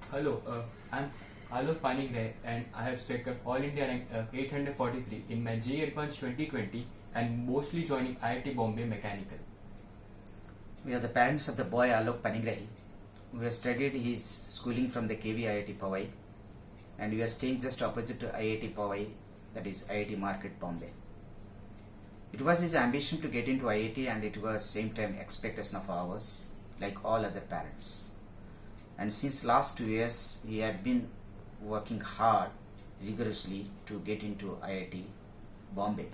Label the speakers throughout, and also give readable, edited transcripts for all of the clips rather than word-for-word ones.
Speaker 1: Hello, I'm Alok Panigray and I have second All India rank 843 in my JEE Advanced 2020 and mostly joining IIT Bombay Mechanical.
Speaker 2: We are the parents of the boy Alok Panigrahi. We have studied his schooling from the KV IIT Powai and we are staying just opposite to IIT Powai, that is IIT Market Bombay. It was his ambition to get into IIT and it was same time expectation of ours, like all other parents. And since last 2 years he had been working hard, rigorously to get into IIT Bombay.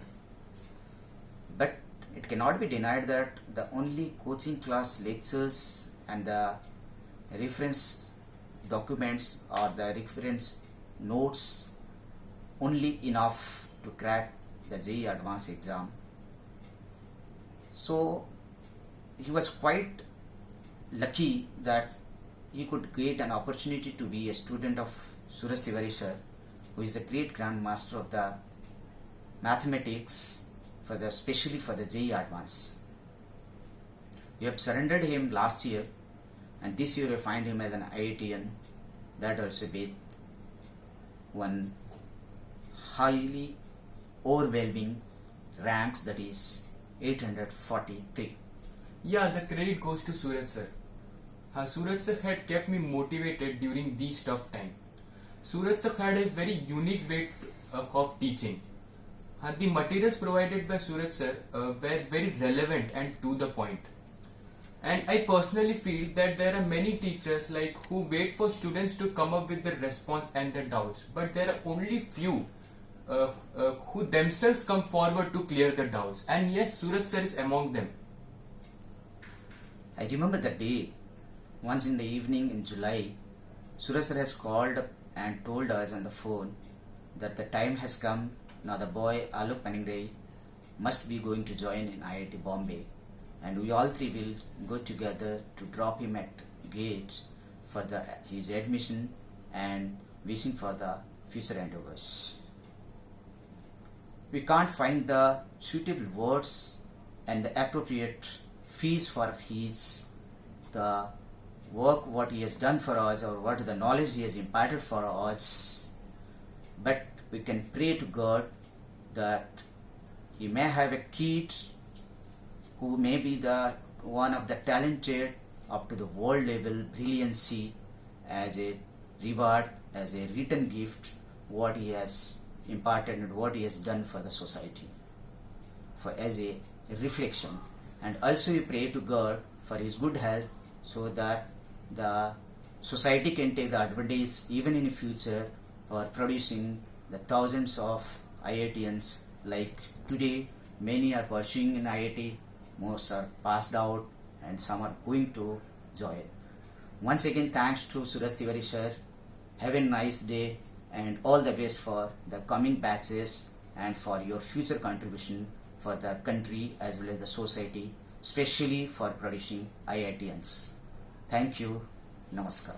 Speaker 2: But it cannot be denied that the only coaching class lectures and the reference documents or the reference notes only enough to crack the JEE Advanced exam. So he was quite lucky that he could get an opportunity to be a student of Suraj Tiwari sir, who is the great grandmaster of the mathematics especially for the JEE Advance. We have surrendered him last year and this year we find him as an IITian, that also with one highly overwhelming ranks, that is 843.
Speaker 1: Yeah, the credit goes to Suraj sir. Suraj sir had kept me motivated during these tough times. Suraj sir had a very unique way of teaching. The materials provided by Suraj sir were very relevant and to the point. And I personally feel that there are many teachers who wait for students to come up with the response and the doubts, but there are only few who themselves come forward to clear the doubts. And yes, Suraj sir is among them.
Speaker 2: I remember the day, once in the evening in July, Suraj sir has called up and told us on the phone that the time has come. Now the boy Alok Panigray must be going to join in IIT Bombay and we all three will go together to drop him at gate for his admission and wishing for the future endeavors. We can't find the suitable words and the appropriate fees for the work what he has done for us or what the knowledge he has imparted for us, but we can pray to God that he may have a kid who may be the one of the talented up to the world level brilliancy as a reward, as a written gift, what he has imparted and what he has done for the society, as a reflection. And also we pray to God for his good health so that the society can take the advantage even in the future for producing the thousands of IITians. Like today, many are pursuing in IIT, most are passed out and some are going to join. Once again, thanks to Suraj Tiwari sir. Have a nice day and all the best for the coming batches and for your future contribution for the country as well as the society, especially for producing IITians. Thank you. Namaskar.